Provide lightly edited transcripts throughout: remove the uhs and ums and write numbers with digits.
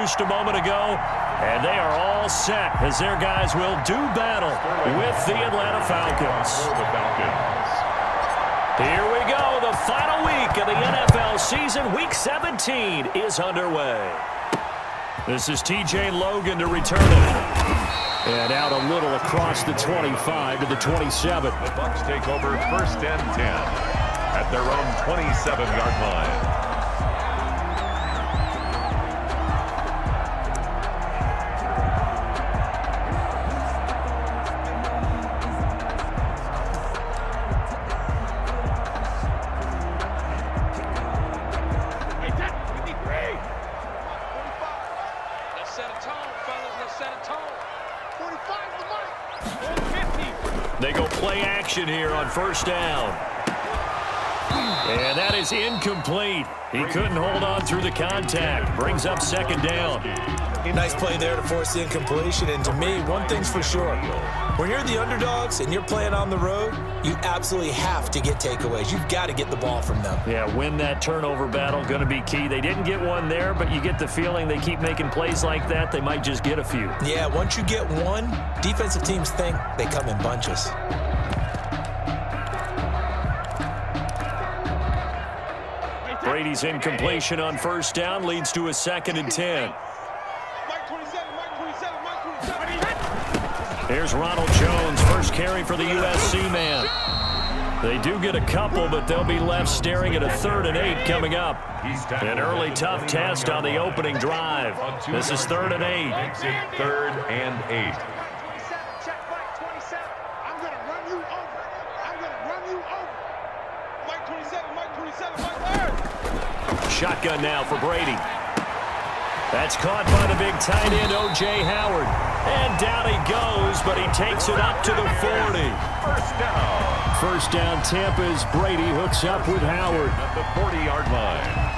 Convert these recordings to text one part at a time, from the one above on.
introduced a moment ago, and they are all set as their guys will do battle with the Atlanta Falcons. Here we go. The final week of the NFL season. Week 17 is underway. This is TJ Logan to return it. And out a little across the 25 to the 27. The Bucs take over first and 10 at their own 27-yard line. They go play action here on first down. And that is incomplete. He couldn't hold on through the contact. Brings up second down. Nice play there to force the incompletion. And to me, one thing's for sure. When you're the underdogs and you're playing on the road, you absolutely have to get takeaways. You've got to get the ball from them. Yeah, win that turnover battle, going to be key. They didn't get one there, but you get the feeling they keep making plays like that, they might just get a few. Yeah, once you get one, defensive teams think they come in bunches. Brady's incompletion on first down leads to a 2nd and 10. Here's Ronald Jones, first carry for the USC man. They do get a couple, but they'll be left staring at a 3rd and 8 coming up. An early tough test on the opening drive. This is 3rd and 8. Makes it 3rd and 8. Shotgun now for Brady. That's caught by the big tight end, O.J. Howard. And down he goes, but he takes it up to the 40. First down. First down, Tampa's Brady hooks up with Howard. At the 40-yard line.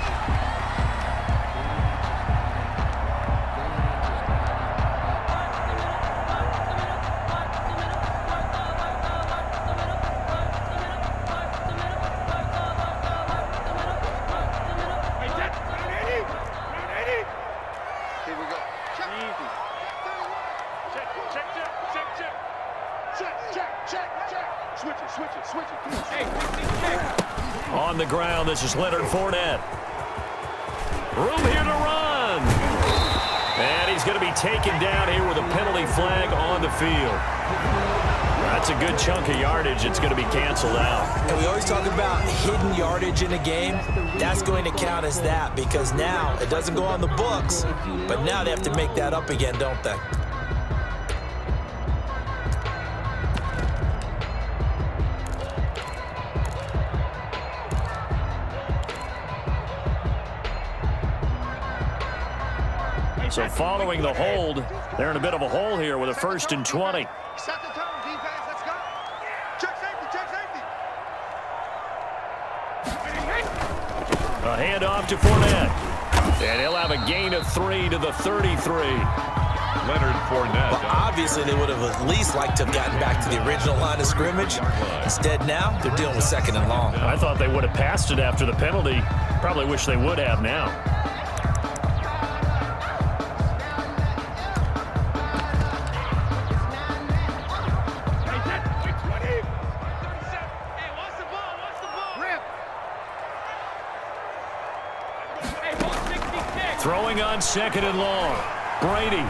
On the ground, this is Leonard Fournette. Room here to run. And he's going to be taken down here with a penalty flag on the field. That's a good chunk of yardage. It's going to be canceled out. And we always talk about hidden yardage in a game. That's going to count as that because now it doesn't go on the books, but now they have to make that up again, don't they? So following the hold, they're in a bit of a hole here with a 1st and 20. Set the tone, defense. Let's go. Check safety, check safety. A handoff to Fournette. And he'll have a gain of 3 to the 33. Leonard Fournette. Well, obviously, they would have at least liked to have gotten back to the original line of scrimmage. Instead, now, they're dealing with 2nd and long. I thought they would have passed it after the penalty. Probably wish they would have now. Throwing on 2nd and long. Brady.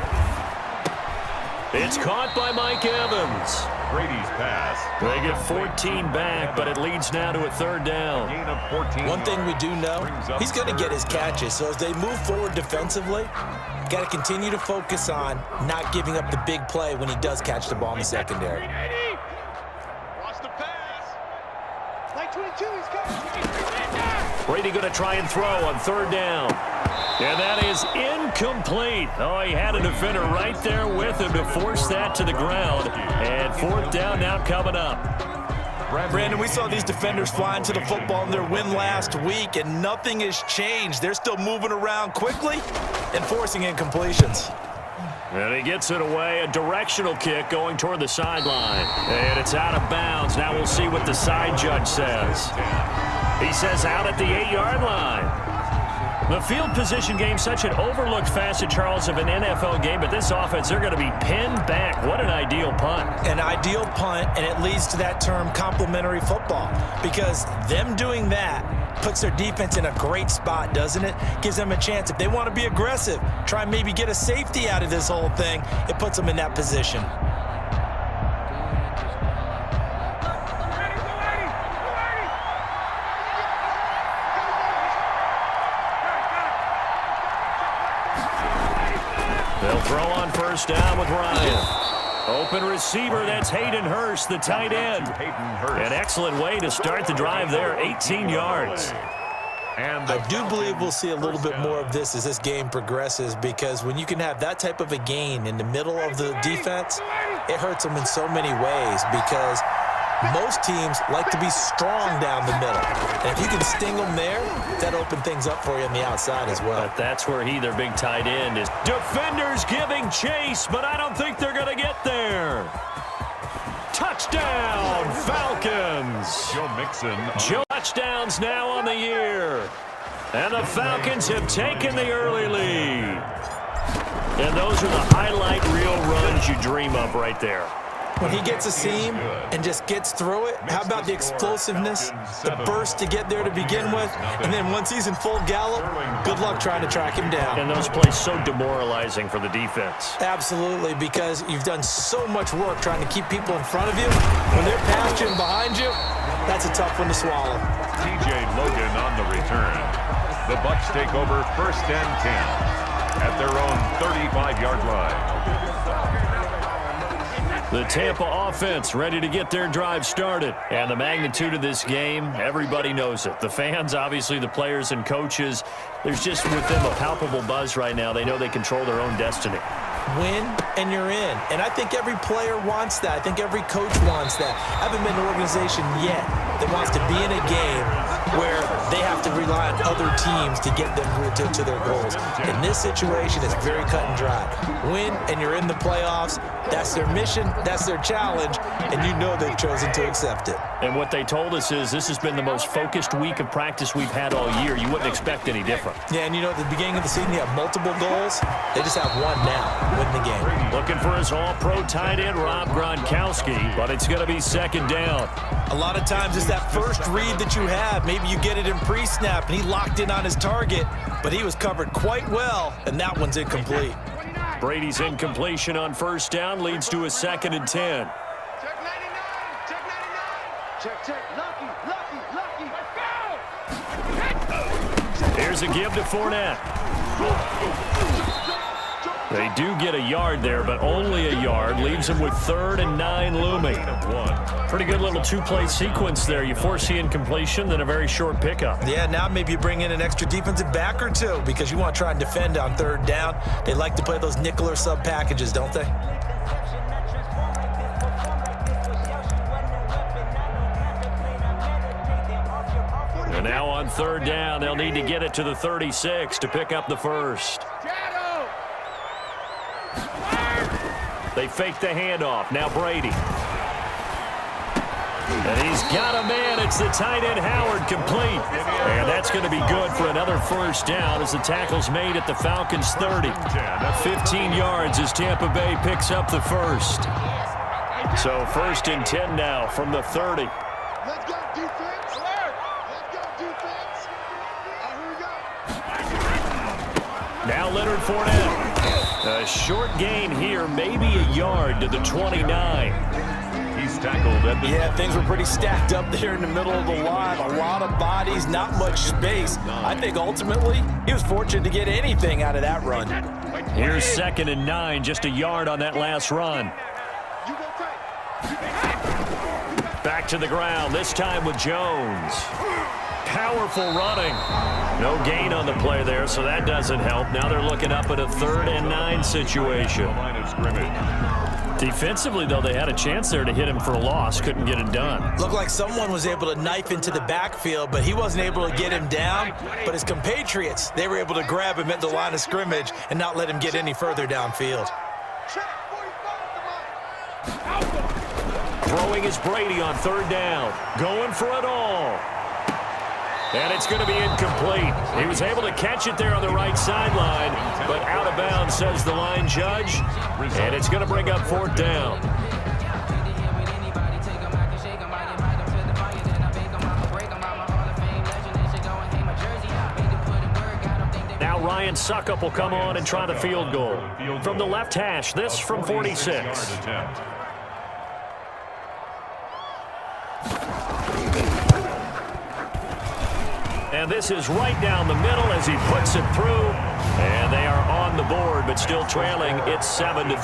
It's caught by Mike Evans. Brady's pass. They get 14 back, but it leads now to a 3rd down. Gain of 14. One thing we do know, he's going to get his catches. So as they move forward defensively, got to continue to focus on not giving up the big play when he does catch the ball in the secondary. Watch the pass. Like 22, he's coming. Brady going to try and throw on 3rd down. And that is incomplete. Oh, he had a defender right there with him to force that to the ground. And 4th down now coming up. Brandon, we saw these defenders flying to the football in their win last week, and nothing has changed. They're still moving around quickly and forcing incompletions. And he gets it away. A directional kick going toward the sideline. And it's out of bounds. Now we'll see what the side judge says. He says out at the 8-yard line. The field position game, such an overlooked facet, Charles, of an NFL game, but this offense, they're going to be pinned back. What an ideal punt. An ideal punt, and it leads to that term complementary football, because them doing that puts their defense in a great spot, doesn't it? Gives them a chance. If they want to be aggressive, try and maybe get a safety out of this whole thing, it puts them in that position. They'll throw on first down with Ryan. Open receiver, that's Hayden Hurst, the tight end. An excellent way to start the drive there, 18 yards. I do believe we'll see a little bit more of this as this game progresses, because when you can have that type of a gain in the middle of the defense, it hurts them in so many ways, because most teams like to be strong down the middle. And if you can sting them there, that opens things up for you on the outside as well. But that's where their big tight end, is. Defenders giving chase, but I don't think they're going to get there. Touchdown, Falcons. Joe Mixon. Joe touchdowns now on the year. And the Falcons have taken the early lead. And those are the highlight reel runs you dream of right there. When he gets a seam and just gets through it, how about the explosiveness, the burst to get there to begin with, and then once he's in full gallop, good luck trying to track him down. And those plays so demoralizing for the defense. Absolutely, because you've done so much work trying to keep people in front of you. When they're past you and behind you, that's a tough one to swallow. TJ Logan on the return. The Bucs take over 1st and 10 at their own 35-yard line. The Tampa offense ready to get their drive started. And the magnitude of this game, everybody knows it. The fans, obviously the players and coaches, there's just with them a palpable buzz right now. They know they control their own destiny. Win and you're in. And I think every player wants that. I think every coach wants that. I haven't been to an organization yet that wants to be in a game where they have to rely on other teams to get them to their goals. In this situation, it's very cut and dry. Win and you're in the playoffs. That's their mission. That's their challenge. And you know they've chosen to accept it. And what they told us is this has been the most focused week of practice we've had all year. You wouldn't expect any different. Yeah, and you know, at the beginning of the season, you have multiple goals. They just have one now. Win the game. Looking for his all-pro tight end, Rob Gronkowski, but it's going to be second down. A lot of times it's that first read that you have. Maybe you get it in pre-snap, and he locked in on his target, but he was covered quite well, and that one's incomplete. Brady's incompletion on first down leads to a 2nd and 10. Check 99. Check 99. Check. Lucky. Let's go. Here's a give to Fournette. They do get a yard there, but only a yard. Leaves them with 3rd and 9 looming. Pretty good little two-play sequence there. You force the incompletion, then a very short pickup. Yeah, now maybe you bring in an extra defensive back or two because you want to try and defend on 3rd down. They like to play those nickel or sub packages, don't they? And now on 3rd down, they'll need to get it to the 36 to pick up the first. They fake the handoff. Now Brady. And he's got a man. It's the tight end Howard, complete. And that's going to be good for another first down as the tackle's made at the Falcons' 30. 15 yards as Tampa Bay picks up the first. So 1st and 10 now from the 30. Let's go, defense. Let's go, defense. Here we go. Now Leonard Fournette. A short gain here, maybe a yard to the 29. He's tackled at the... Yeah, things were pretty stacked up there in the middle of the line. A lot of bodies, not much space. I think ultimately he was fortunate to get anything out of that run. Here's 2nd and 9, just a yard on that last run. Back to the ground, this time with Jones. Powerful running. No gain on the play there, so that doesn't help. Now they're looking up at a 3rd and 9 situation. Line of scrimmage. Defensively, though, they had a chance there to hit him for a loss. Couldn't get it done. Looked like someone was able to knife into the backfield, but he wasn't able to get him down. But his compatriots, they were able to grab him at the line of scrimmage and not let him get any further downfield. Throwing is Brady on 3rd down. Going for it all. And it's going to be incomplete. He was able to catch it there on the right sideline, but out of bounds, says the line judge. And it's going to bring up 4th down. Now Ryan Suckup will come on and try the field goal. From the left hash, this from 46. And this is right down the middle as he puts it through. And they are on the board, but still trailing. It's 7-3.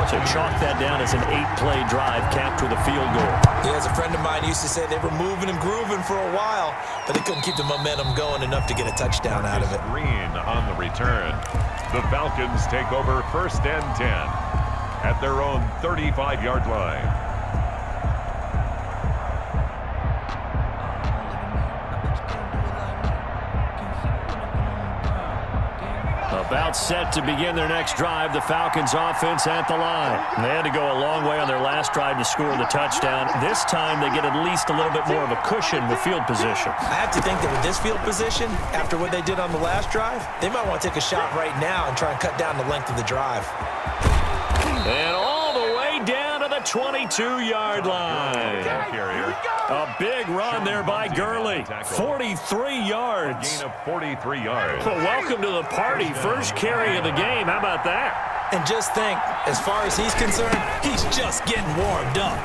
So chalk that down as an 8-play drive capped with a field goal. Yeah, as a friend of mine used to say, they were moving and grooving for a while, but they couldn't keep the momentum going enough to get a touchdown out of it. Green on the return. The Falcons take over 1st and 10 at their own 35-yard line. About set to begin their next drive, the Falcons offense at the line. They had to go a long way on their last drive to score the touchdown. This time they get at least a little bit more of a cushion with field position. I have to think that with this field position, after what they did on the last drive, they might want to take a shot right now and try and cut down the length of the drive. And all the way down to the 22-yard line. A big run there by Gurley. 43 yards. Gain of 43 yards. Well, welcome to the party. First carry of the game. How about that? And just think, as far as he's concerned, he's just getting warmed up.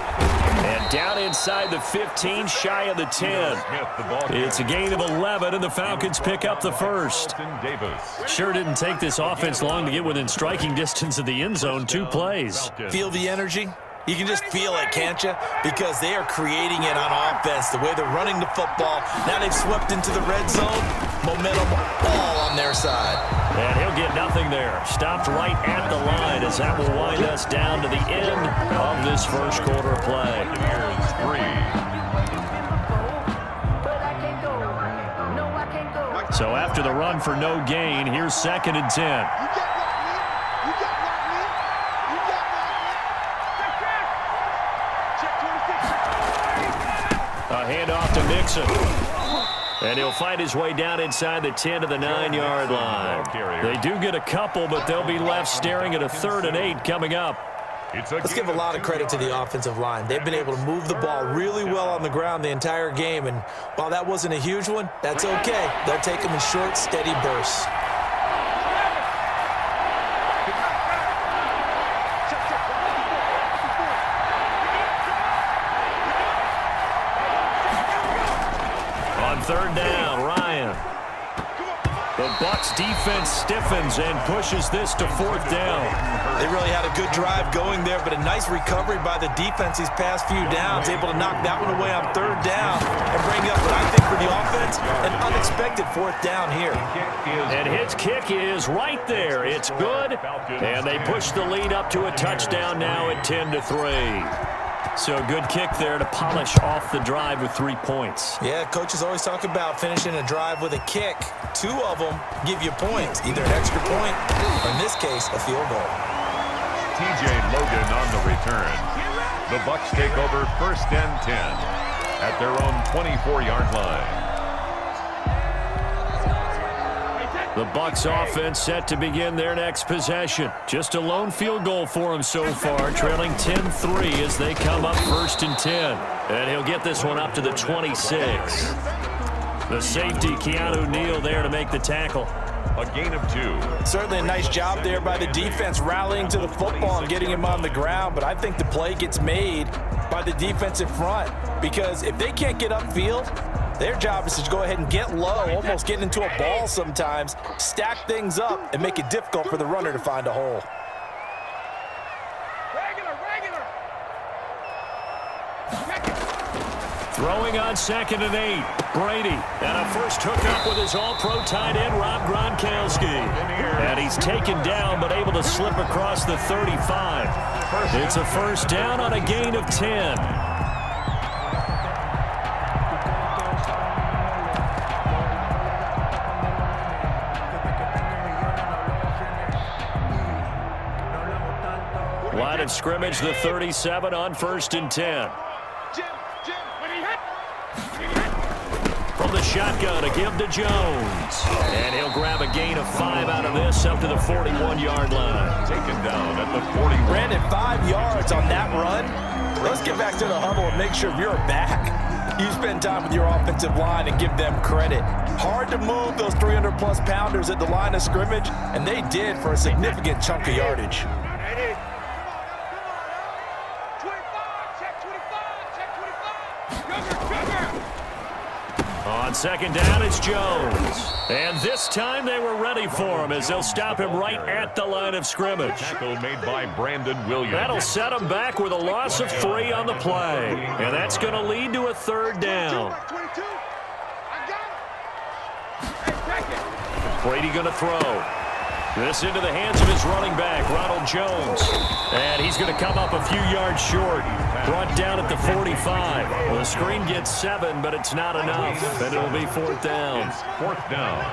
And down inside the 15, shy of the 10. It's a gain of 11, and the Falcons pick up the first. Sure didn't take this offense long to get within striking distance of the end zone. 2 plays. Feel the energy? You can just feel it, can't you? Because they are creating it on offense, the way they're running the football. Now they've swept into the red zone. Momentum all on their side. And he'll get nothing there. Stopped right at the line as that will wind us down to the end of this first quarter of play. Here's 3. So after the run for no gain, here's 2nd and 10. A handoff to Mixon. And he'll find his way down inside the 10 to the 9-yard line. They do get a couple, but they'll be left staring at a 3rd and 8 coming up. Let's give a lot of credit to the offensive line. They've been able to move the ball really well on the ground the entire game. And while that wasn't a huge one, that's okay. They'll take them in short, steady bursts. On 3rd down, Ryan. The Bucs defense stiffens and pushes this to 4th down. They really had a good drive going there, but a nice recovery by the defense these past few downs, able to knock that one away on 3rd down and bring up what I think for the offense, an unexpected 4th down here. And his kick is right there. It's good, and they push the lead up to a touchdown now at 10-3. So a good kick there to polish off the drive with 3 points. Yeah, coaches always talk about finishing a drive with a kick. 2 of them give you points, either an extra point or, in this case, a field goal. TJ Logan on the return. The Bucs take over 1st and 10 at their own 24-yard line. The Bucs offense set to begin their next possession. Just a lone field goal for them so far, trailing 10-3 as they come up 1st and 10. And he'll get this one up to the 26. The safety, Keanu Neal, there to make the tackle. A gain of 2. Certainly a nice job there by the defense rallying to the football and getting him on the ground, but I think the play gets made by the defensive front because if they can't get upfield, their job is to go ahead and get low, almost get into a ball sometimes, stack things up, and make it difficult for the runner to find a hole. Throwing on 2nd and 8, Brady. And a first hookup with his all-pro tight end, Rob Gronkowski. And he's taken down, but able to slip across the 35. It's a 1st down on a gain of 10. Line of scrimmage, the 37 on 1st and 10. From the shotgun, a give to Jones. And he'll grab a gain of 5 out of this up to the 41-yard line. Taken down at the 41. Brandon, 5 yards on that run. Let's get back to the huddle and make sure you're back. You spend time with your offensive line and give them credit. Hard to move those 300-plus pounders at the line of scrimmage, and they did for a significant chunk of yardage. On second down, it's Jones. And this time they were ready for him as they'll stop him right at the line of scrimmage. Tackle made by Brandon Williams. That'll set him back with a loss of 3 on the play. And that's going to lead to a 3rd down. Brady going to throw. This into the hands of his running back, Ronald Jones. And he's going to come up a few yards short. Brought down at the 45. Well, the screen gets 7, but it's not enough. And it'll be 4th down. It's 4th down.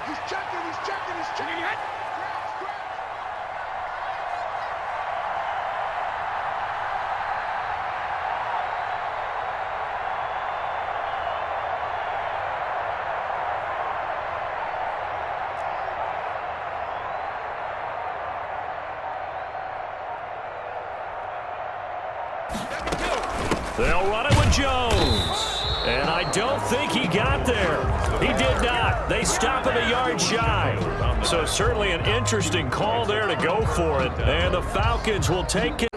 He's checking. They'll run it with Jones. And I don't think he got there. He did not. They stop him a yard shy. So certainly an interesting call there to go for it. And the Falcons will take it.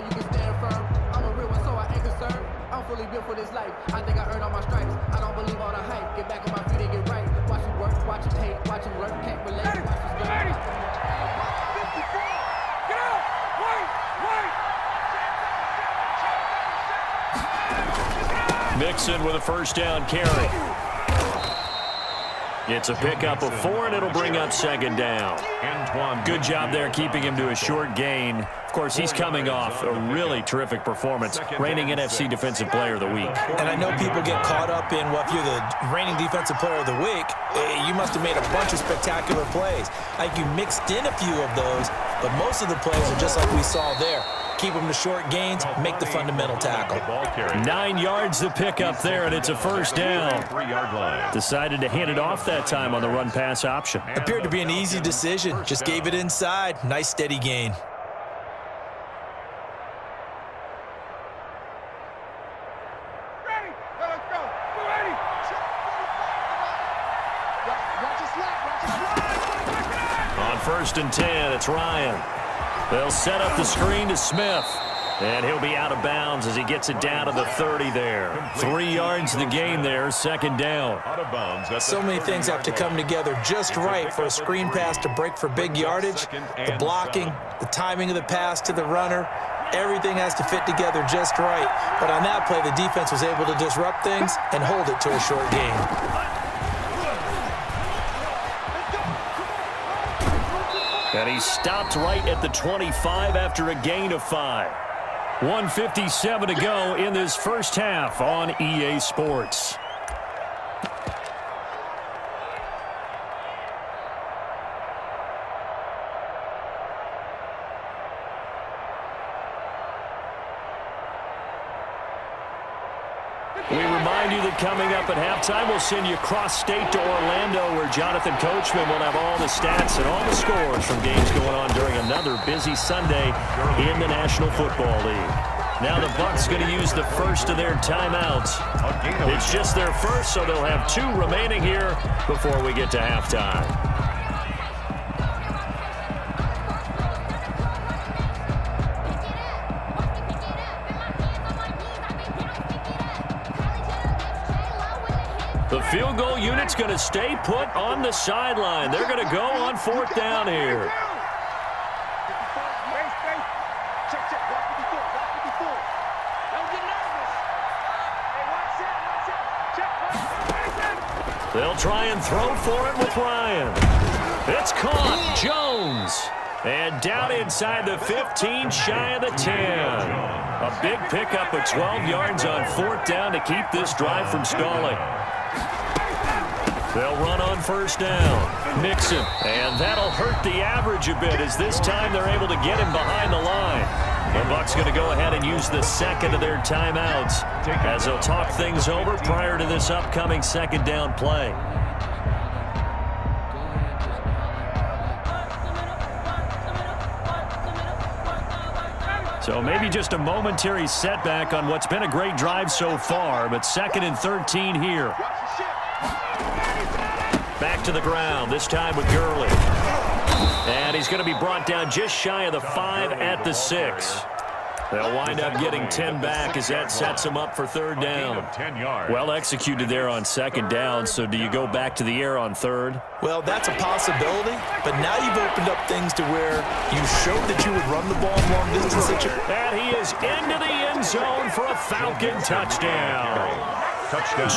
For this life, I think I earned all my stripes. I don't believe all the hype. Get back on my feet and get right. Watch him work, watch him hate, watch him learn. Can't relate. Watch him Get out! Wait! Mixon with a 1st down carry. It's a pickup of 4, and it'll bring up 2nd down. Good job there keeping him to a short gain. Of course, he's coming off a really terrific performance, reigning NFC Defensive Player of the Week. And I know people get caught up in, well, if you're the reigning Defensive Player of the Week, you must have made a bunch of spectacular plays. I think you mixed in a few of those, but most of the plays are just like we saw there. Keep them to short gains, make the fundamental tackle. 9 yards to pick up there, and it's a 1st down. 3-yard line. Decided to hand it off that time on the run-pass option. Appeared to be an easy decision. Just gave it inside. Nice, steady gain. Ready? Let's go. We're ready. Watch his slide. On 1st and 10, it's Ryan. They'll set up the screen to Smith. And he'll be out of bounds as he gets it down to the 30 there. 3 yards the gain there, 2nd down. Out of bounds. So many things have to come together just right for a screen pass to break for big yardage. The blocking, the timing of the pass to the runner, everything has to fit together just right. But on that play, the defense was able to disrupt things and hold it to a short gain. And he stopped right at the 25 after a gain of 5. 1:57 to go in this first half on EA Sports. We remind you that coming up at halftime, we'll send you cross-state to Orlando, where Jonathan Coachman will have all the stats and all the scores from games going on during another busy Sunday in the National Football League. Now the Bucs going to use the first of their timeouts. It's just their first, so they'll have 2 remaining here before we get to halftime. The field goal unit's going to stay put on the sideline. They're going to go on 4th down here. They'll try and throw for it with Ryan. It's caught. Jones. And down inside the 15, shy of the 10. A big pickup of 12 yards on 4th down to keep this drive from stalling. They'll run on 1st down. Mixon. And that'll hurt the average a bit as this time they're able to get him behind the line. The Bucs Bucs going to go ahead and use the second of their timeouts as they'll talk things over prior to this upcoming second down play. So maybe just a momentary setback on what's been a great drive so far, but 2nd and 13 here. Back to the ground, this time with Gurley. And he's going to be brought down just shy of the 5 at the 6. They'll wind up getting 10 back as that sets them up for 3rd down. Well executed there on 2nd down, so do you go back to the air on 3rd? Well, that's a possibility, but now you've opened up things to where you showed that you would run the ball in long distance situations. And he is into the end zone for a Falcon touchdown.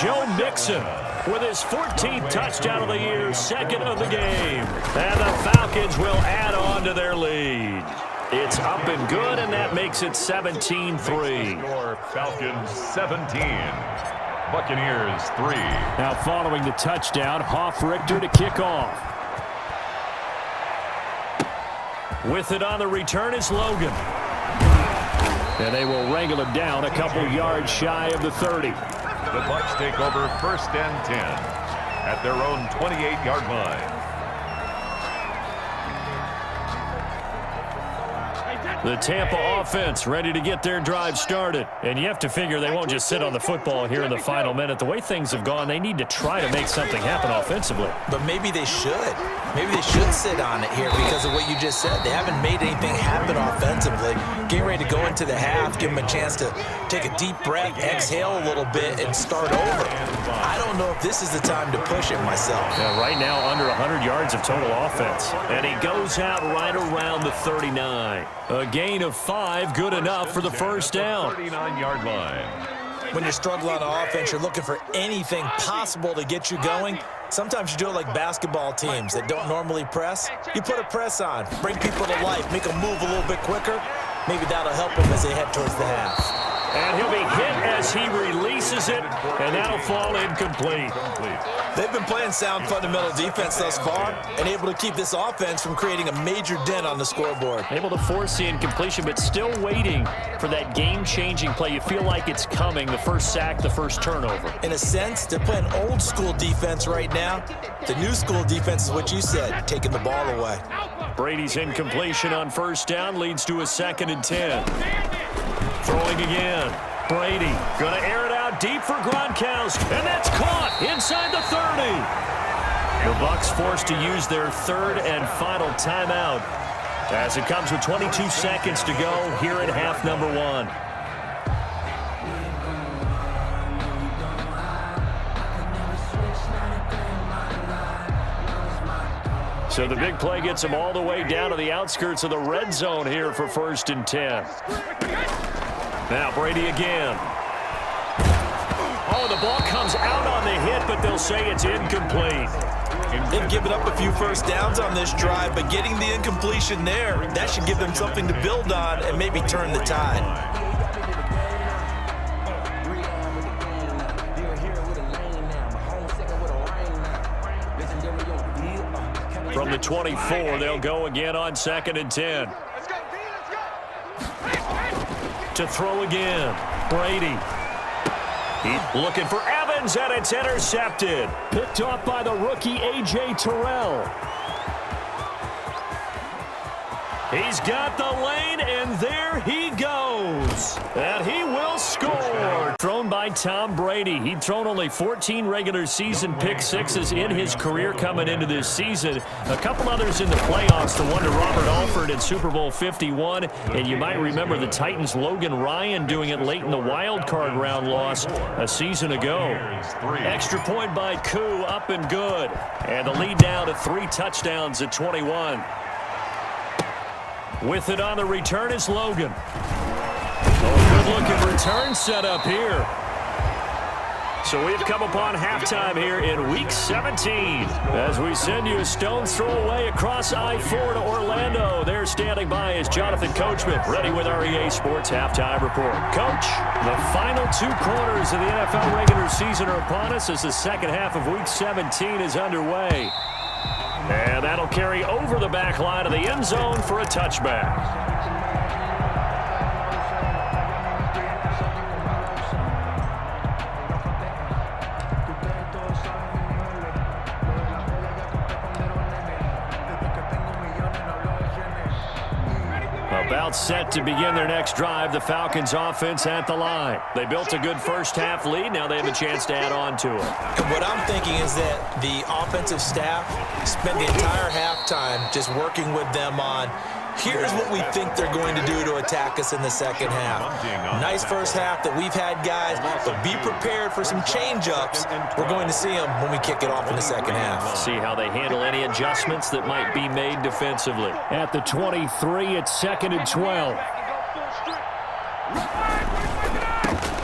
Joe Mixon with his 14th touchdown of the year, 2nd of the game. And the Falcons will add on to their lead. It's up and good, and that makes it 17-3. Falcons 17. Buccaneers 3. Now following the touchdown, Hoff-Richter to kick off. With it on the return is Logan. And they will wrangle him down a couple yards shy of the 30. The Bucs take over 1st and 10 at their own 28-yard line. The Tampa offense ready to get their drive started. And you have to figure they won't just sit on the football here in the final minute. The way things have gone, they need to try to make something happen offensively. But maybe they should. Maybe they should sit on it here because of what you just said. They haven't made anything happen offensively. Getting ready to go into the half, give them a chance to take a deep breath, exhale a little bit, and start over. I don't know if this is the time to push it myself. Yeah, right now under 100 yards of total offense. And he goes out right around the 39. A gain of 5, good enough for the 1st down. 39-yard line. When you're struggling on offense, you're looking for anything possible to get you going. Sometimes you do it like basketball teams that don't normally press. You put a press on, bring people to life, make them move a little bit quicker. Maybe that'll help them as they head towards the half. And he'll be hit as he releases it, and that'll fall incomplete. They've been playing sound fundamental defense thus far and able to keep this offense from creating a major dent on the scoreboard. Able to force the incompletion, but still waiting for that game-changing play. You feel like it's coming, the first sack, the first turnover. In a sense, they're playing old school defense right now. The new school defense is what you said, taking the ball away. Brady's incompletion on 1st down leads to a 2nd and 10. Throwing again. Brady going to air it out deep for Gronkowski, and that's caught inside the 30. The Bucs forced to use their 3rd and final timeout as it comes with 22 seconds to go here at half number 1. So the big play gets them all the way down to the outskirts of the red zone here for 1st and 10. Now Brady again. Oh, the ball comes out on the hit, but they'll say it's incomplete. They've given up a few 1st downs on this drive, but getting the incompletion there, that should give them something to build on and maybe turn the tide. From the 24, they'll go again on 2nd and 10. Let's go, D, let's go. To throw again, Brady. He's looking for Evans, and it's intercepted. Picked off by the rookie A.J. Terrell. He's got the lane, and there he goes. And he will score. Thrown by Tom Brady. He'd thrown only 14 regular season pick-sixes in his career coming into this season. A couple others in the playoffs, the one to Robert Alford in Super Bowl 51. And you might remember the Titans' Logan Ryan doing it late in the wild card round loss a season ago. Extra point by Koo, up and good. And the lead now to 3 touchdowns at 21. With it on the return is Logan. Oh, good-looking return set up here. So we've come upon halftime here in Week 17 as we send you a stone's throw away across I-4 to Orlando. There standing by is Jonathan Coachman, ready with our EA Sports Halftime Report. Coach, the final 2 quarters of the NFL regular season are upon us as the second half of Week 17 is underway. And that'll carry over the back line of the end zone for a touchback. About set to begin their next drive, the Falcons offense at the line. They built a good first half lead. Now they have a chance to add on to it. And what I'm thinking is that the offensive staff spent the entire halftime just working with them on, here's what we think they're going to do to attack us in the second half. Nice first half that we've had, guys, but be prepared for some change-ups. We're going to see them when we kick it off in the second half. See how they handle any adjustments that might be made defensively. At the 23, it's 2nd and 12.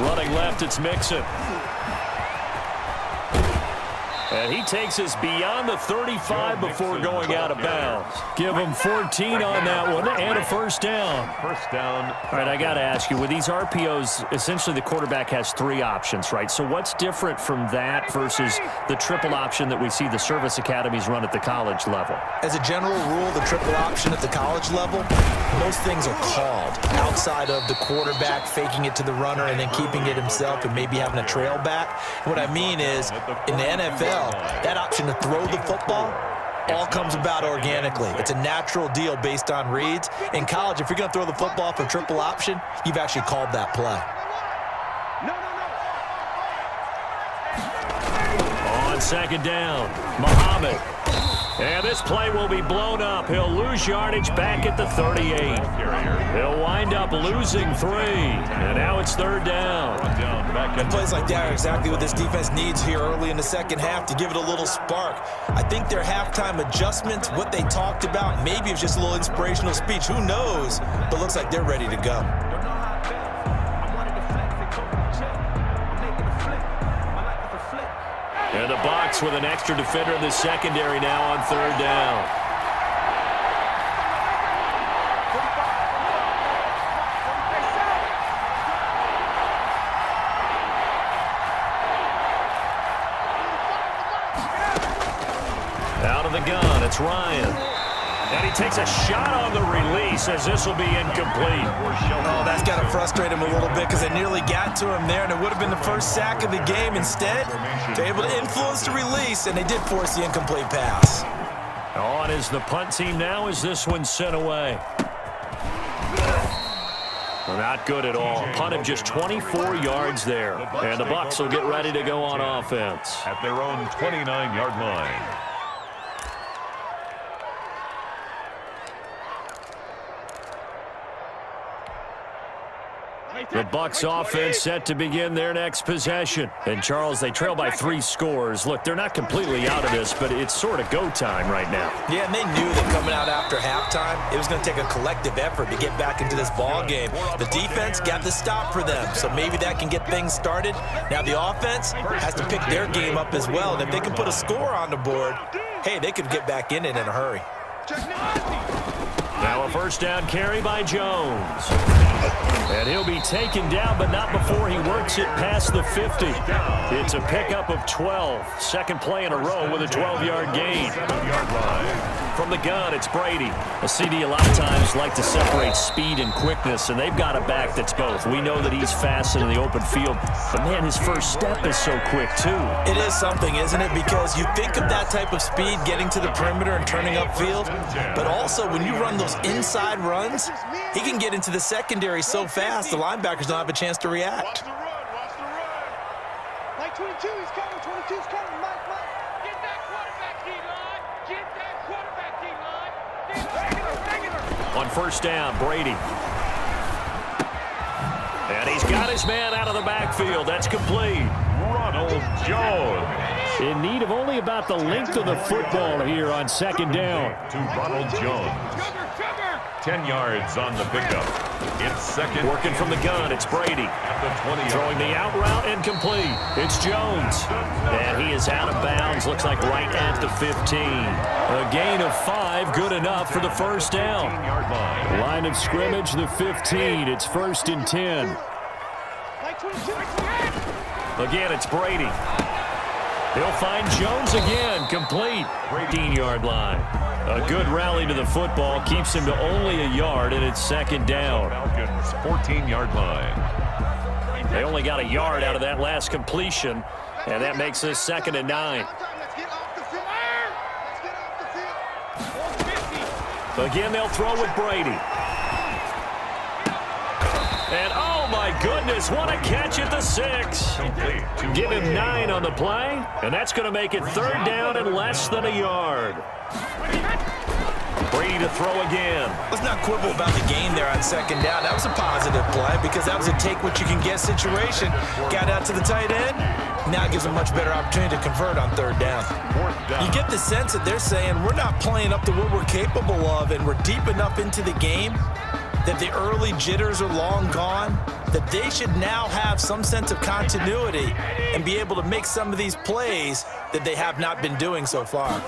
Running left, it's Mixon. And he takes us beyond the 35 before going out of bounds. Give him 14 on that one and a first down. First down. All right, I got to ask you, with these RPOs, essentially the quarterback has 3 options, right? So what's different from that versus the triple option that we see the service academies run at the college level? As a general rule, the triple option at the college level, most things are called outside of the quarterback faking it to the runner and then keeping it himself and maybe having a trail back. What I mean is, in the NFL, that option to throw the football all comes about organically. It's a natural deal based on reads. In college, if you're going to throw the football for triple option, you've actually called that play. On second down, Muhammad. And this play will be blown up. He'll lose yardage back at the 38. He'll wind up losing 3. And now it's 3rd down. And plays like that are exactly what this defense needs here early in the second half to give it a little spark. I think their halftime adjustments, what they talked about, maybe it's just a little inspirational speech. Who knows? But looks like they're ready to go. And the Bucs with an extra defender in the secondary now on 3rd down. Out of the gun, it's Ryan. And he takes a shot on the release as this will be incomplete. Oh, that's got to frustrate him a little bit because they nearly got to him there, and it would have been the first sack of the game. Instead, they're able to influence the release, and they did force the incomplete pass. On is the punt team now as this one's sent away. Well, not good at all. Punt of just 24 yards there. And the Bucs will get ready to go on offense. At their own 29-yard line. The Bucs offense set to begin their next possession. And, Charles, they trail by 3 scores. Look, they're not completely out of this, but it's sort of go time right now. Yeah, and they knew that coming out after halftime, it was going to take a collective effort to get back into this ball game. The defense got the stop for them, so maybe that can get things started. Now the offense has to pick their game up as well, and if they can put a score on the board, hey, they could get back in it in a hurry. Now a first down carry by Jones. And he'll be taken down, but not before he works it past the 50. It's a pickup of 12. Second play in a row with a 12-yard gain. From the gun, it's Brady. A CD a lot of times like to separate speed and quickness, and they've got a back that's both. We know that he's fast in the open field, but, man, his first step is so quick, too. It is something, isn't it? Because you think of that type of speed getting to the perimeter and turning upfield, but also when you run those inside runs, he can get into the secondary so fast the linebackers don't have a chance to react. Watch the run. Like 22, he's coming. 22's coming. Mike. Get that quarterback D-line. Get that quarterback D-line. On first down, Brady. And he's got his man out of the backfield. That's complete. Ronald Jones. In need of only about the length of the football here on second down. To Ronald Jones. 10 yards on the pickup. It's second. Working from the gun, it's Brady. At the 20. Throwing the out route, incomplete. It's Jones. And he is out of bounds, looks like right at the 15. A gain of 5, good enough for the first down. 15-yard line. Line of scrimmage, the 15. It's 1st and 10. Like 22. Again, it's Brady. He'll find Jones again, complete. 18-yard line. A good rally to the football keeps him to only a yard, and it's second down. Falcons 14-yard line. They only got a yard out of that last completion, and that makes this 2nd and 9. Let's get off the field. Let's get off the field. Again, they'll throw with Brady. goodness, what a catch at the 6. Give him 9 on the play, and that's going to make it 3rd down and less than a yard. Brady to throw again. Let's not quibble about the gain there on 2nd down. That was a positive play because that was a take-what-you-can-get situation. Got out to the tight end. Now it gives a much better opportunity to convert on 3rd down. You get the sense that they're saying we're not playing up to what we're capable of, and we're deep enough into the game that the early jitters are long gone, that they should now have some sense of continuity and be able to make some of these plays that they have not been doing so far.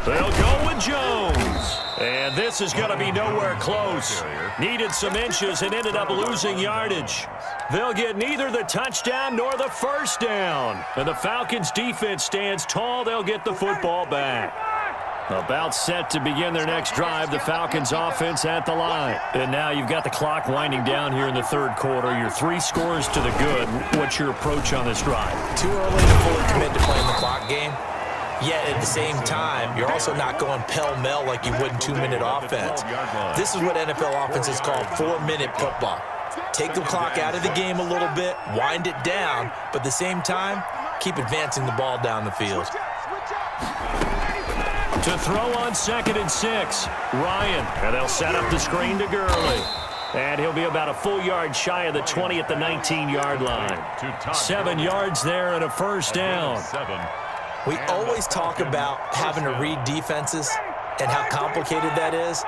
They'll go with Jones. And this is going to be nowhere close. Needed some inches and ended up losing yardage. They'll get neither the touchdown nor the 1st down. And the Falcons' defense stands tall. They'll get the football back. About set to begin their next drive, the Falcons offense at the line. And now you've got the clock winding down here in the 3rd quarter. Your 3 scores to the good. What's your approach on this drive? Too early to fully commit to playing the clock game. Yet at the same time, you're also not going pell-mell like you would in 2-minute offense. This is what NFL offenses call 4-minute football. Take the clock out of the game a little bit, wind it down, but at the same time, keep advancing the ball down the field. To throw on 2nd and 6, Ryan. And they'll set up the screen to Gurley. And he'll be about a full yard shy of the 20 at the 19-yard line. 7 yards there and a 1st down. We always talk about having to read defenses and how complicated that is.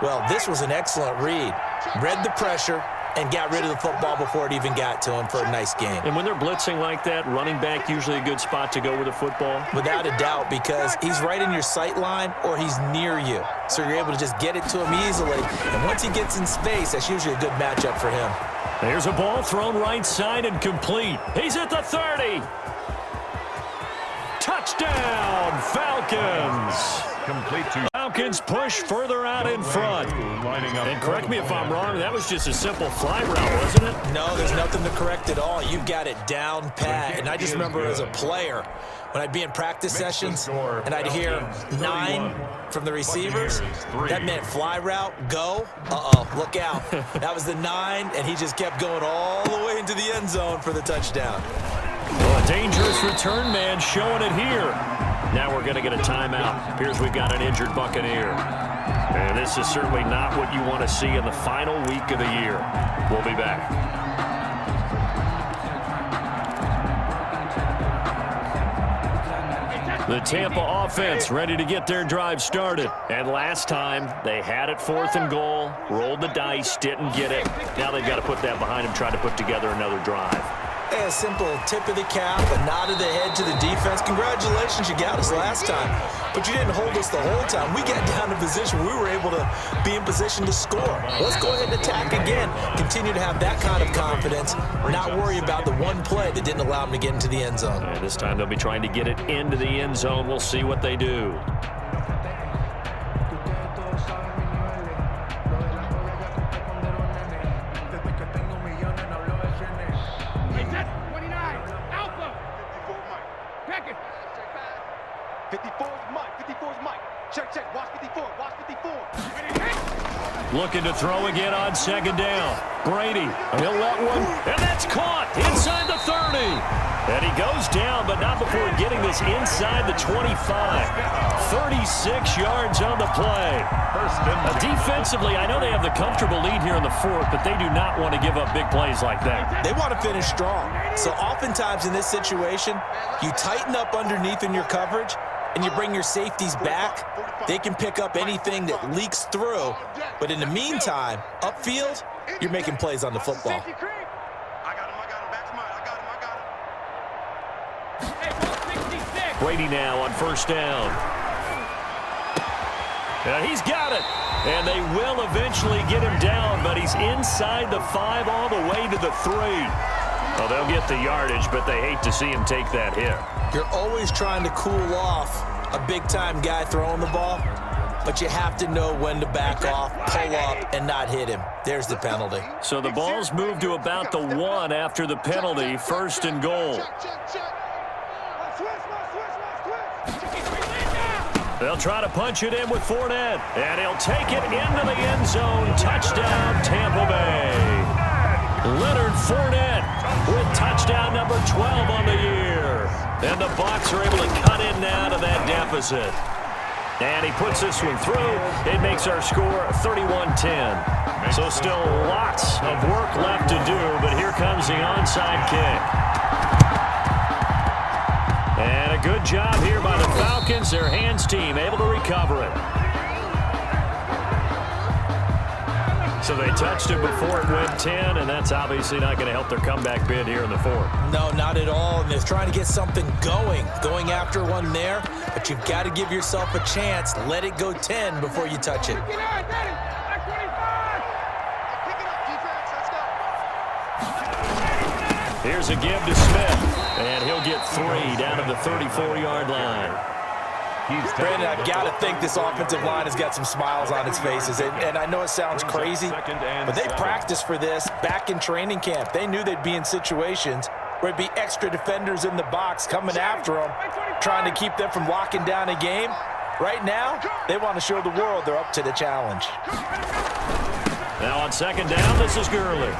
Well, this was an excellent read. Read the pressure and got rid of the football before it even got to him for a nice game. And when they're blitzing like that, running back usually a good spot to go with the football? Without a doubt, because he's right in your sight line or he's near you. So you're able to just get it to him easily. And once he gets in space, that's usually a good matchup for him. There's a ball thrown right side and complete. He's at the 30. Touchdown, Falcons! Complete to Falcons push further out in front. And correct me if I'm wrong, that was just a simple fly route, wasn't it? No, there's nothing to correct at all. You've got it down pat. And I just remember as a player, when I'd be in practice sessions and I'd hear 9 from the receivers, that meant fly route, go, look out. That was the 9, and he just kept going all the way into the end zone for the touchdown. Well, a dangerous return man showing it here. Now we're going to get a timeout. Appears we've got an injured Buccaneer. And this is certainly not what you want to see in the final week of the year. We'll be back. The Tampa offense ready to get their drive started. And last time, they had it 4th and goal, rolled the dice, didn't get it. Now they've got to put that behind them, try to put together another drive. A simple tip of the cap, a nod of the head to the defense. Congratulations, you got us last time. But you didn't hold us the whole time. We got down to position. We were able to be in position to score. Let's go ahead and attack again. Continue to have that kind of confidence. Not worry about the one play that didn't allow them to get into the end zone. And this time they'll be trying to get it into the end zone. We'll see what they do. Looking to throw again on 2nd down. Brady, he'll let one, and that's caught inside the 30. And he goes down, but not before getting this inside the 25. 36 yards on the play. Defensively, I know they have the comfortable lead here in the 4th, but they do not want to give up big plays like that. They want to finish strong. So oftentimes in this situation, you tighten up underneath in your coverage, and you bring your safeties back. They can pick up anything that leaks through. But in the meantime, upfield, you're making plays on the football. Brady now on 1st down. And he's got it. And they will eventually get him down, but he's inside the 5 all the way to the 3. Well, they'll get the yardage, but they hate to see him take that hit. You're always trying to cool off a big-time guy throwing the ball, but you have to know when to back off, pull up, and not hit him. There's the penalty. So the ball's moved to about the 1 after the penalty, 1st and goal. They'll try to punch it in with Fournette, and he'll take it into the end zone. Touchdown, Tampa Bay. Fournette with touchdown number 12 on the year. And the Bucs are able to cut in now to that deficit. And he puts this one through. It makes our score 31-10. So still lots of work left to do, but here comes the onside kick. And a good job here by the Falcons, their hands team, able to recover it. So they touched it before it went 10, and that's obviously not going to help their comeback bid here in the fourth. No, not at all. And they're trying to get something going after one there. But you've got to give yourself a chance. Let it go 10 before you touch it. Here's a give to Smith, and he'll get 3 down at the 34-yard line. Brandon, I've got to think this offensive line has got some smiles on its faces. And I know it sounds crazy, but they practiced for this back in training camp. They knew they'd be in situations where it'd be extra defenders in the box coming after them, trying to keep them from locking down a game. Right now, they want to show the world they're up to the challenge. Now on second down, this is Gurley.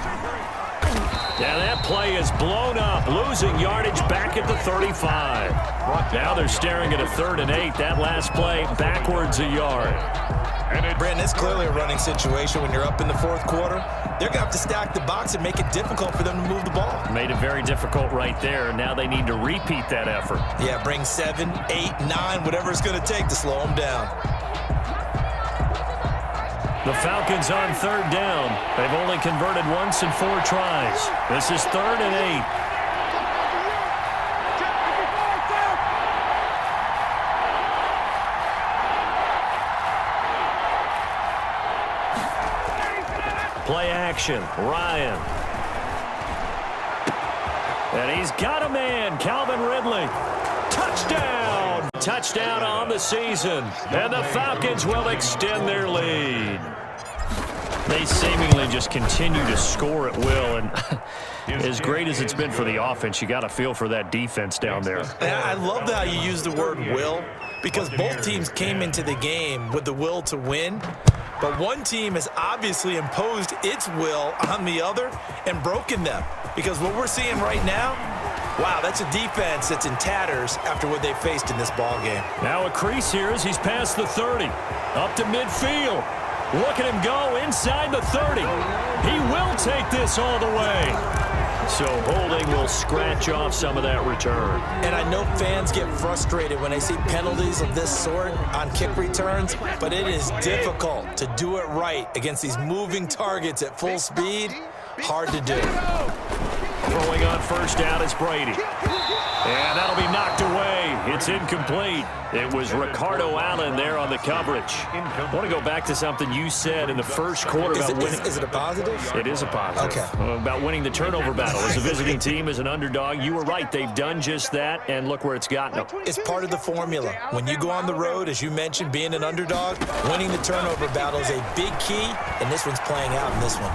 Yeah, that play is blown up, losing yardage back at the 35. Now they're staring at a 3rd and 8. That last play, backwards a yard. Brandon, it's clearly a running situation when you're up in the fourth quarter. They're going to have to stack the box and make it difficult for them to move the ball. Made it very difficult right there. Now they need to repeat that effort. Yeah, bring 7, 8, 9, whatever it's going to take to slow them down. The Falcons on 3rd down. They've only converted once in 4 tries. This is 3rd and 8. Play action, Ryan. And he's got a man, Calvin Ridley. Touchdown! Touchdown on the season. And the Falcons will extend their lead. They seemingly just continue to score at will. And as great as it's been for the offense, you got to feel for that defense down there. And I love how you use the word will, because both teams came into the game with the will to win. But one team has obviously imposed its will on the other and broken them. Because what we're seeing right now, wow, that's a defense that's in tatters after what they faced in this ballgame. Now a crease here as he's past the 30. Up to midfield. Look at him go inside the 30. He will take this all the way. So holding will scratch off some of that return. And I know fans get frustrated when they see penalties of this sort on kick returns, but it is difficult to do it right against these moving targets at full speed. Hard to do. Throwing on first down is Brady. And that'll be knocked away. It's incomplete. It was Ricardo Allen there on the coverage. I want to go back to something you said in the first quarter about winning. Is it a positive? It is a positive. Okay. About winning the turnover battle. As a visiting team, as an underdog, you were right. They've done just that, and look where it's gotten them. It's part of the formula. When you go on the road, as you mentioned, being an underdog, winning the turnover battle is a big key, and this one's playing out in this one.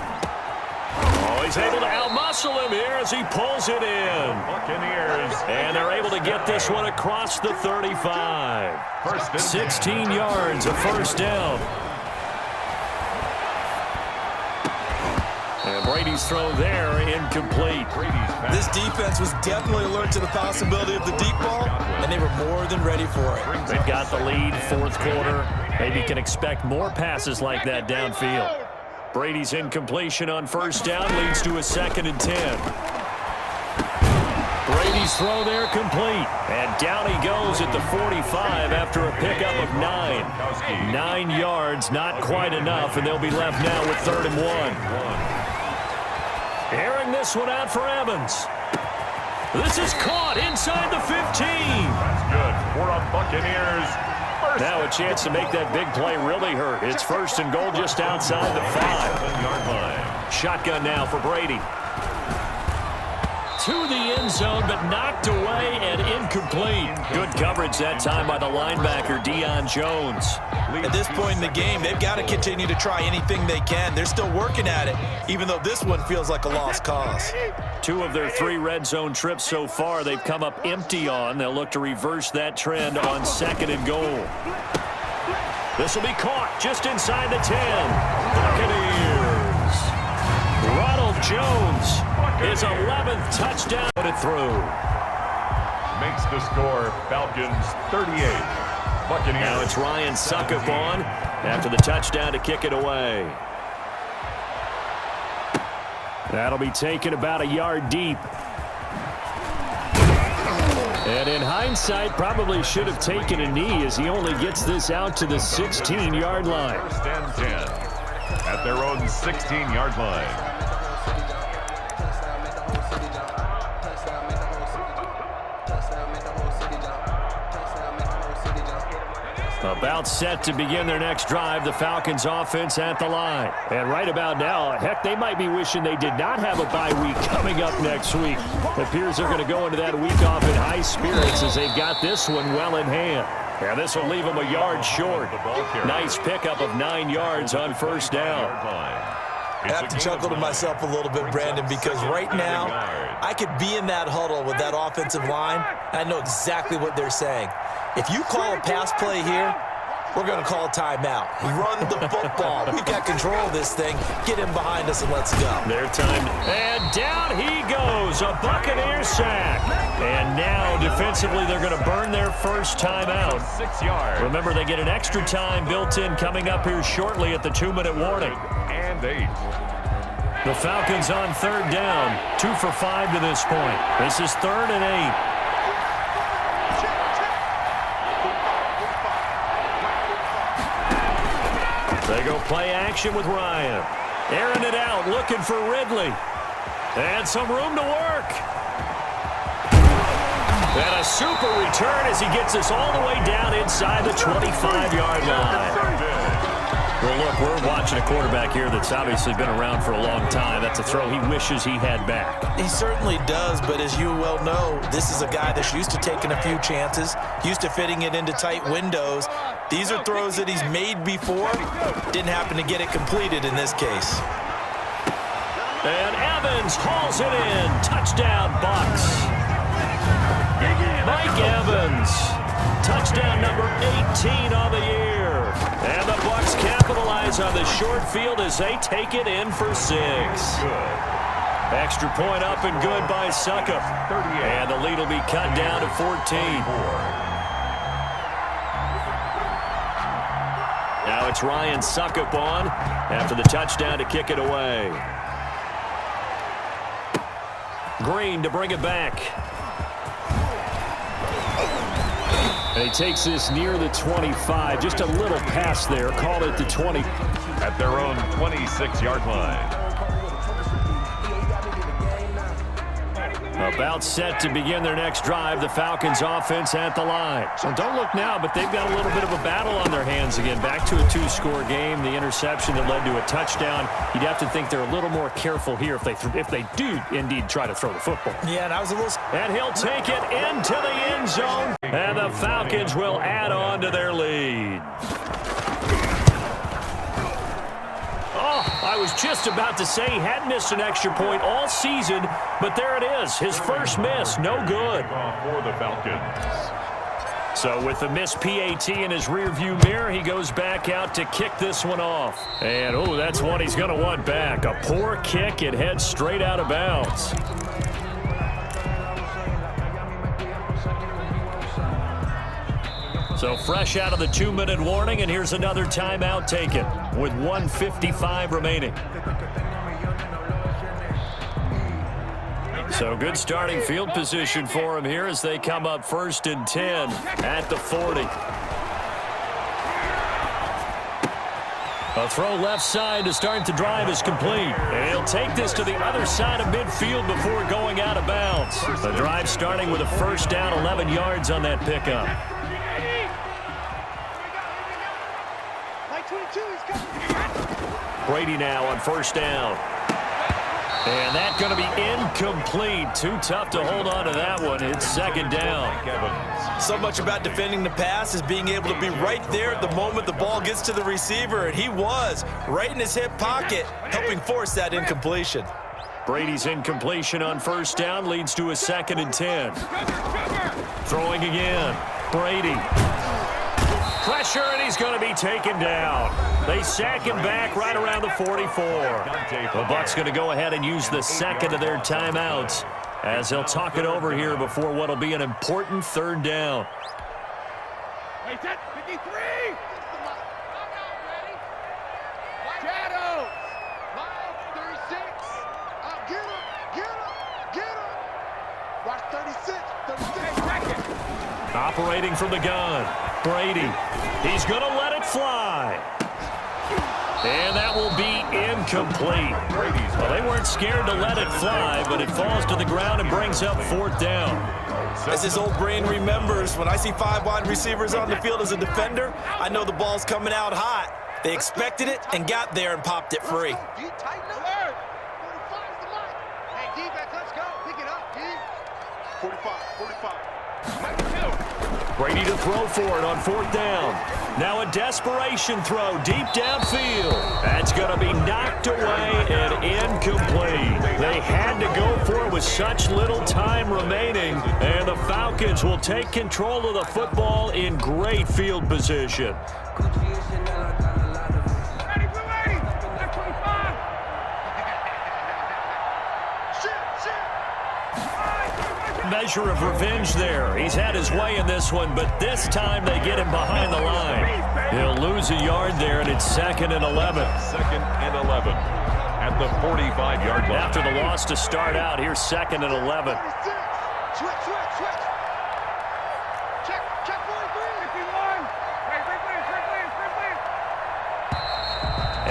Oh, he's able to outmuscle him here as he pulls it in. Buccaneers. And they're able to get this one across the 35. 16 yards, a first down. And Brady's throw there, incomplete. This defense was definitely alert to the possibility of the deep ball, and they were more than ready for it. They've got the lead, fourth quarter. Maybe can expect more passes like that downfield. Brady's incompletion on first down leads to a 2nd and 10. Brady's throw there complete. And down he goes at the 45 after a pickup of 9. 9 yards, not quite enough, and they'll be left now with 3rd and 1. Airing this one out for Evans. This is caught inside the 15. That's good for a Buccaneers. Now a chance to make that big play really hurt. It's 1st and goal just outside the 5-yard line. Shotgun now for Brady. To the end zone, but knocked away and incomplete. Good coverage that time by the linebacker, Deion Jones. At this point in the game, they've got to continue to try anything they can. They're still working at it, even though this one feels like a lost cause. 2 of their 3 red zone trips so far, they've come up empty on. They'll look to reverse that trend on 2nd and goal. This will be caught just inside the 10. Buccaneers. Ronald Jones his 11th touchdown. Put it through. Makes the score Falcons 38. Buccaneers. Now it's Ryan Suckup on after the touchdown to kick it away. That'll be taken about a yard deep. And in hindsight, probably should have taken a knee as he only gets this out to the 16-yard line. First and 10 at their own 16-yard line. About set to begin their next drive, the Falcons offense at the line. And right about now, heck, they might be wishing they did not have a bye week coming up next week. It appears they're going to go into that week off in high spirits as they've got this one well in hand. Yeah, this will leave them a yard short. Nice pickup of 9 yards on first down. I have to chuckle to myself a little bit, Brandon, because right now I could be in that huddle with that offensive line, and I know exactly what they're saying. If you call a pass play here, we're going to call a timeout. Run the football. We've got control of this thing. Get him behind us and let's go. Their time. And down he goes. A Buccaneer sack. And now defensively they're going to burn their first timeout. 6 yards. Remember, they get an extra time built in coming up here shortly at the 2-minute warning. And 8. The Falcons on third down. 2 for 5 to this point. This is 3rd and 8. They go play action with Ryan. Airing it out, looking for Ridley. And some room to work. And a super return as he gets us all the way down inside the 25-yard line. Well, look, we're watching a quarterback here that's obviously been around for a long time. That's a throw he wishes he had back. He certainly does, but as you well know, this is a guy that's used to taking a few chances, used to fitting it into tight windows. These are throws that he's made before. Didn't happen to get it completed in this case. And Evans hauls it in. Touchdown, Bucs. Mike Evans. Touchdown number 18 on the year. And the Bucs capitalize on the short field as they take it in for 6. Extra point up and good by Suckup. And the lead will be cut down to 14. Now it's Ryan Suckup on after the touchdown to kick it away. Green to bring it back. And he takes this near the 25. Just a little pass there. Call it the 20. At their own 26-yard line. About set to begin their next drive. The Falcons offense at the line. So don't look now, but they've got a little bit of a battle on their hands again. Back to a 2-score game. The interception that led to a touchdown. You'd have to think they're a little more careful here if they do indeed try to throw the football. Yeah, and I was a little... And he'll take it into the end zone. And the Falcons will add on to their lead. I was just about to say he hadn't missed an extra point all season, but there it is. His first miss, no good. For the Falcons. So with the missed PAT in his rearview mirror, he goes back out to kick this one off. And, oh, that's one he's going to want back. A poor kick. It heads straight out of bounds. So fresh out of the 2-minute warning, and here's another timeout taken with 1:55 remaining. So good starting field position for him here as they come up 1st and 10 at the 40. A throw left side to start the drive is complete. And he'll take this to the other side of midfield before going out of bounds. The drive starting with a first down, 11 yards on that pickup. Brady now on first down. And that's going to be incomplete. Too tough to hold on to that one. It's 2nd down. So much about defending the pass is being able to be right there at the moment the ball gets to the receiver, and he was right in his hip pocket, helping force that incompletion. Brady's incompletion on first down leads to a 2nd and 10. Throwing again. Brady. pressure, and he's going to be taken down. They sack him back right around the 44. The Bucs going to go ahead and use the second of their timeouts as they'll talk it over here before what will be an important third down. Wait, that 53! Shadow! 36! Get him! Watch 36! Operating from the gun, Brady. He's going to let it fly. And that will be incomplete. Well, they weren't scared to let it fly, but it falls to the ground and brings up fourth down. As his old brain remembers, when I see 5 wide receivers on the field as a defender, I know the ball's coming out hot. They expected it and got there and popped it free. D tighten up. 45 is the line. Hey, defense, let's go. Pick it up, D. 45. Brady to throw for it on fourth down. Now a desperation throw deep downfield. That's going to be knocked away and incomplete. They had to go for it with such little time remaining, and the Falcons will take control of the football in great field position. Ready, blue 80! Left 25! Measure of revenge there. He's had his way in this one, but this time they get him behind the line. He'll lose a yard there, and it's 2nd and 11. 2nd and 11 at the 45-yard line. After the loss to start out, here's 2nd and 11. Switch. Check 43. 51! Hey, free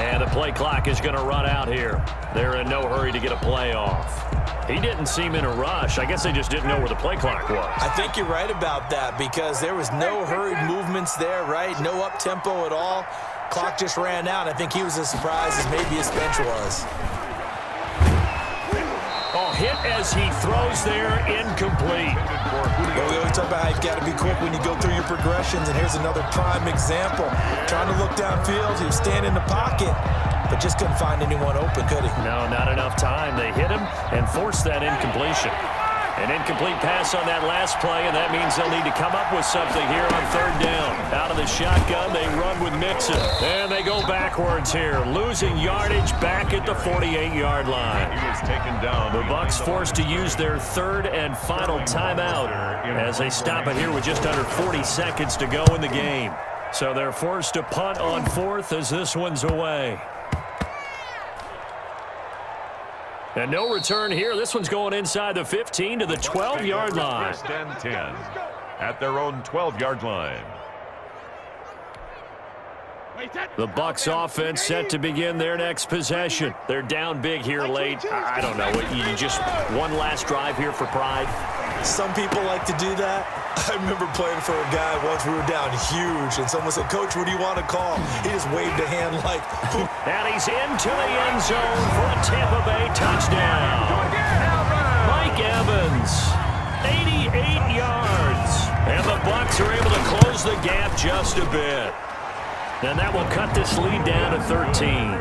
And the play clock is going to run out here. They're in no hurry to get a play off. He didn't seem in a rush. I guess they just didn't know where the play clock was. I think you're right about that because there was no hurried movements there, right? No up-tempo at all. Clock just ran out. I think he was as surprised as maybe his bench was. Oh, hit as he throws there, incomplete. Well, we always talk about how you've got to be quick when you go through your progressions, and here's another prime example. Trying to look downfield, he was standing in the pocket, but just couldn't find anyone open, could he? No, not enough time. They hit him and forced that incompletion. An incomplete pass on that last play, and that means they'll need to come up with something here on third down. Out of the shotgun, they run with Mixon. And they go backwards here, losing yardage back at the 48-yard line. He was taken down. The Bucs forced to use their third and final timeout as they stop it here with just under 40 seconds to go in the game. So they're forced to punt on fourth as this one's away. And no return here. This one's going inside the 15 to the 12-yard line. 1st and 10 at their own 12-yard line. The Bucs offense set to begin their next possession. They're down big here late. I don't know. You just one last drive here for pride? Some people like to do that. I remember playing for a guy once. We were down huge, and someone said, "Coach, what do you want to call?" He just waved a hand like, and he's into the end zone for a Tampa Bay touchdown. Mike Evans, 88 yards. And the Bucs are able to close the gap just a bit. And that will cut this lead down to 13.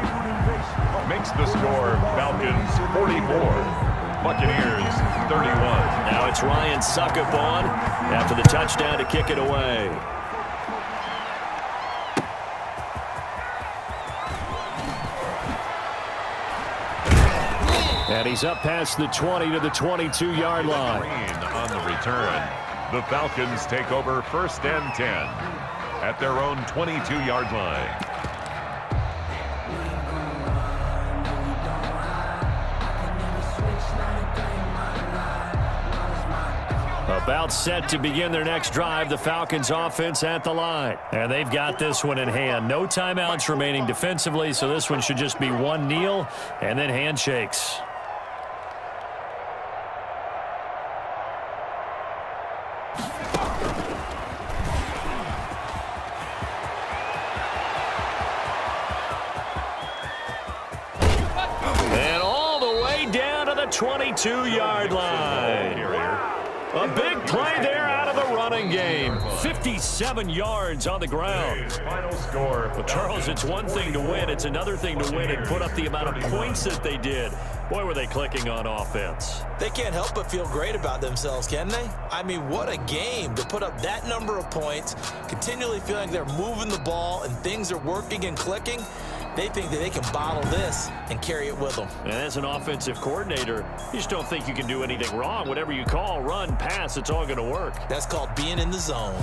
Makes the score Falcons 44. Buccaneers 31. Now it's Ryan Succop after the touchdown to kick it away. And he's up past the 20 to the 22-yard line. Green on the return. The Falcons take over 1st and 10 at their own 22-yard line. About set to begin their next drive, the Falcons offense at the line. And they've got this one in hand. No timeouts remaining defensively, so this one should just be one kneel and then handshakes. And all the way down to the 22-yard line. A big play there out of the running game. 57 yards on the ground. Final score. Well, Charles, it's one thing to win. It's another thing to win and put up the amount of points that they did. Boy, were they clicking on offense. They can't help but feel great about themselves, can they? I mean, what a game to put up that number of points, continually feeling they're moving the ball and things are working and clicking. They think that they can bottle this and carry it with them. And as an offensive coordinator, you just don't think you can do anything wrong. Whatever you call, run, pass, it's all going to work. That's called being in the zone.